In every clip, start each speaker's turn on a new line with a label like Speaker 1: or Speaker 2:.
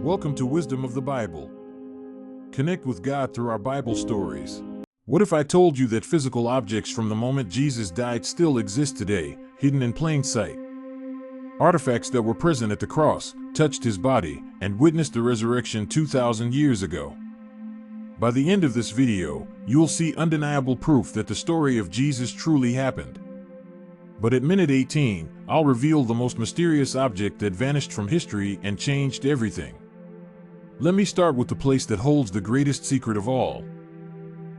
Speaker 1: Welcome to Wisdom of the Bible. Connect with God through our Bible stories. What if I told you that physical objects from the moment Jesus died still exist today, hidden in plain sight? Artifacts that were present at the cross, touched his body, and witnessed the resurrection 2,000 years ago. By the end of this video, you'll see undeniable proof that the story of Jesus truly happened. But at minute 18, I'll reveal the most mysterious object that vanished from history and changed everything. Let me start with the place that holds the greatest secret of all.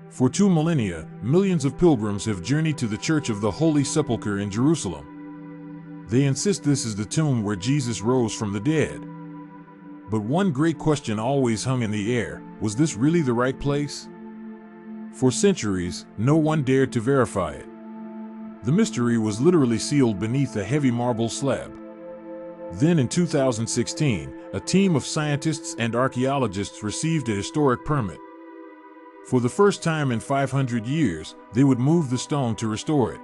Speaker 1: For 2 millennia, millions of pilgrims have journeyed to the Church of the Holy Sepulchre in Jerusalem. They insist this is the tomb where Jesus rose from the dead. But one great question always hung in the air: was this really the right place? For centuries, no one dared to verify it. The mystery was literally sealed beneath a heavy marble slab. Then in 2016, a team of scientists and archaeologists received a historic permit. For the first time in 500 years, they would move the stone to restore it.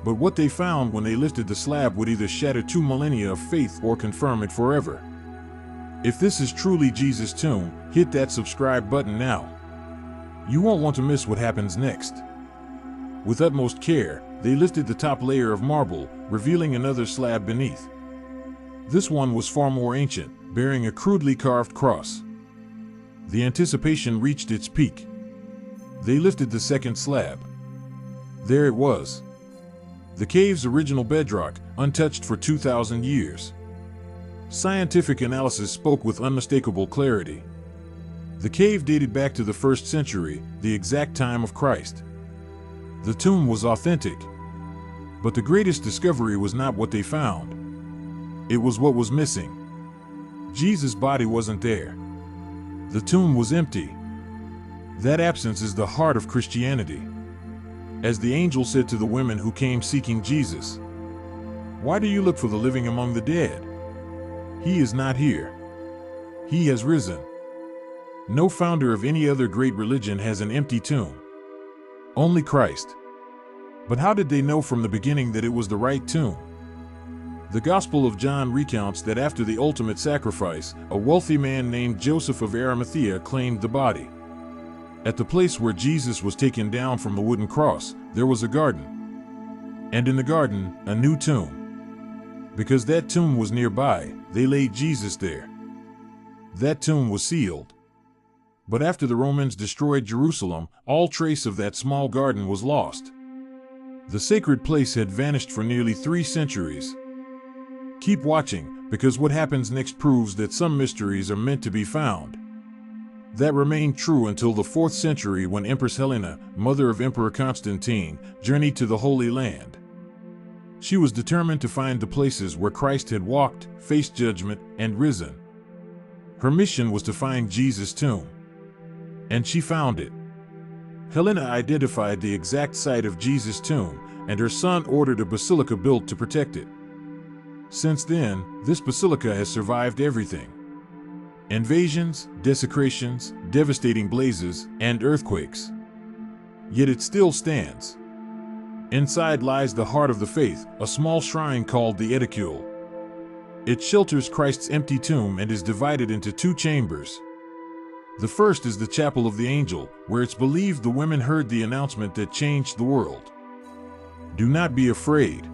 Speaker 1: But what they found when they lifted the slab would either shatter 2 millennia of faith or confirm it forever. If this is truly Jesus' tomb, hit that subscribe button now. You won't want to miss what happens next. With utmost care, they lifted the top layer of marble, revealing another slab beneath. This one was far more ancient, bearing a crudely carved cross. The anticipation reached its peak. They lifted the second slab. There it was. The cave's original bedrock, untouched for 2,000 years. Scientific analysis spoke with unmistakable clarity. The cave dated back to the 1st century, the exact time of Christ. The tomb was authentic. But the greatest discovery was not what they found. It was what was missing. Jesus' body wasn't there. The tomb was empty. That absence is the heart of Christianity. As the angel said to the women who came seeking Jesus, "Why do you look for the living among the dead? He is not here. He has risen." No founder of any other great religion has an empty tomb. Only Christ. But how did they know from the beginning that it was the right tomb? The Gospel of John recounts that after the ultimate sacrifice, a wealthy man named Joseph of Arimathea claimed the body. At the place where Jesus was taken down from the wooden cross, there was a garden. And in the garden, a new tomb. Because that tomb was nearby, they laid Jesus there. That tomb was sealed. But after the Romans destroyed Jerusalem, all trace of that small garden was lost. The sacred place had vanished for nearly 3 centuries. Keep watching, because what happens next proves that some mysteries are meant to be found. That remained true until the 4th century, when Empress Helena, mother of Emperor Constantine, journeyed to the Holy Land. She was determined to find the places where Christ had walked, faced judgment, and risen. Her mission was to find Jesus' tomb. And she found it. Helena identified the exact site of Jesus' tomb, and her son ordered a basilica built to protect it. Since then, this basilica has survived everything: invasions, desecrations, devastating blazes, and earthquakes. Yet it still stands. Inside lies the heart of the faith, a small shrine called the Edicule. It shelters Christ's empty tomb and is divided into 2 chambers. The first is the Chapel of the Angel, where it's believed the women heard the announcement that changed the world. Do not be afraid.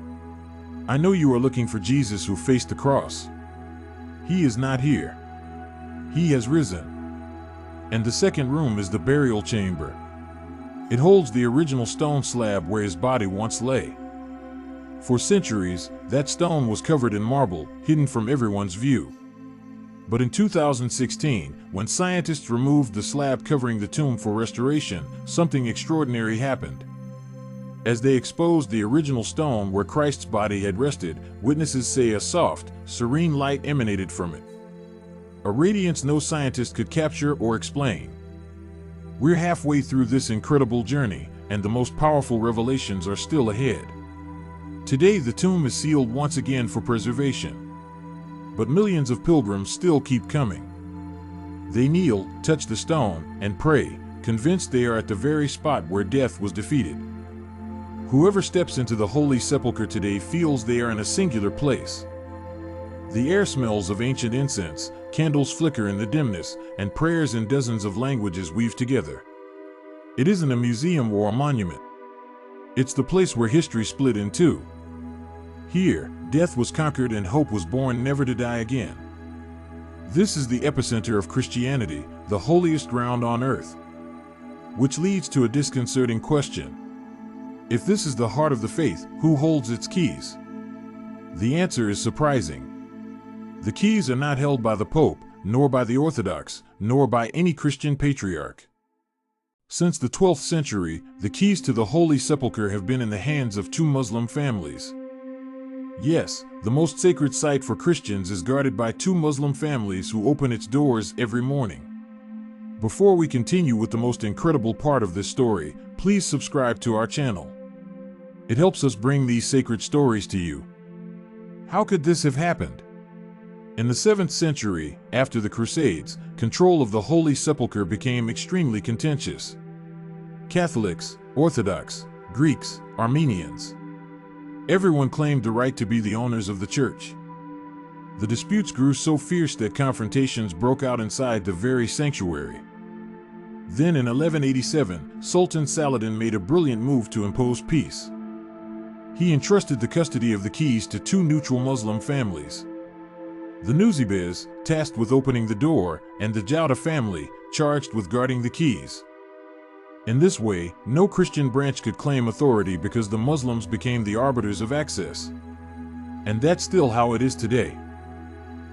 Speaker 1: I know you are looking for Jesus who faced the cross. He is not here. He has risen. And the second room is the burial chamber. It holds the original stone slab where his body once lay. For centuries, that stone was covered in marble, hidden from everyone's view. But in 2016, when scientists removed the slab covering the tomb for restoration, something extraordinary happened. As they exposed the original stone where Christ's body had rested, witnesses say a soft, serene light emanated from it. A radiance no scientist could capture or explain. We're halfway through this incredible journey, and the most powerful revelations are still ahead. Today, the tomb is sealed once again for preservation. But millions of pilgrims still keep coming. They kneel, touch the stone, and pray, convinced they are at the very spot where death was defeated. Whoever steps into the Holy Sepulchre today feels they are in a singular place. The air smells of ancient incense, candles flicker in the dimness, and prayers in dozens of languages weave together. It isn't a museum or a monument. It's the place where history split in two. Here, death was conquered and hope was born, never to die again. This is the epicenter of Christianity, the holiest ground on earth. Which leads to a disconcerting question. If this is the heart of the faith, who holds its keys? The answer is surprising. The keys are not held by the Pope, nor by the Orthodox, nor by any Christian patriarch. Since the 12th century, the keys to the Holy Sepulchre have been in the hands of two Muslim families. Yes, the most sacred site for Christians is guarded by two Muslim families who open its doors every morning. Before we continue with the most incredible part of this story, please subscribe to our channel. It helps us bring these sacred stories to you. How could this have happened? In the 7th century, after the Crusades, control of the Holy Sepulchre became extremely contentious. Catholics, Orthodox, Greeks, Armenians. Everyone claimed the right to be the owners of the church. The disputes grew so fierce that confrontations broke out inside the very sanctuary. Then in 1187, Sultan Saladin made a brilliant move to impose peace. He entrusted the custody of the keys to two neutral Muslim families. The Nuzibes, tasked with opening the door, and the Jauda family, charged with guarding the keys. In this way, no Christian branch could claim authority because the Muslims became the arbiters of access. And that's still how it is today.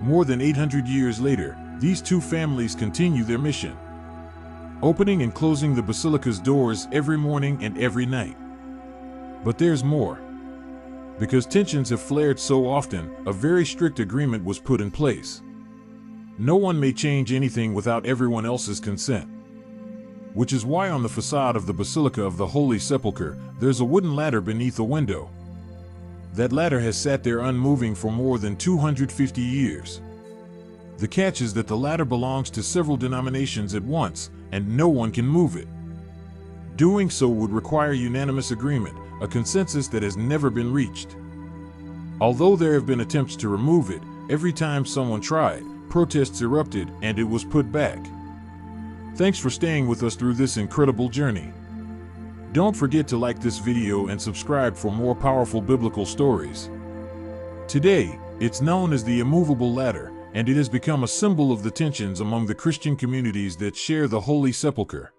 Speaker 1: More than 800 years later, these two families continue their mission, opening and closing the basilica's doors every morning and every night. But there's more. Because tensions have flared so often, a very strict agreement was put in place. No one may change anything without everyone else's consent. Which is why on the facade of the Basilica of the Holy Sepulchre, there's a wooden ladder beneath a window. That ladder has sat there unmoving for more than 250 years. The catch is that the ladder belongs to several denominations at once, and no one can move it. Doing so would require unanimous agreement, a consensus that has never been reached. Although there have been attempts to remove it, every time someone tried, protests erupted and it was put back. Thanks for staying with us through this incredible journey. Don't forget to like this video and subscribe for more powerful biblical stories. Today, it's known as the immovable ladder, and it has become a symbol of the tensions among the Christian communities that share the Holy Sepulchre.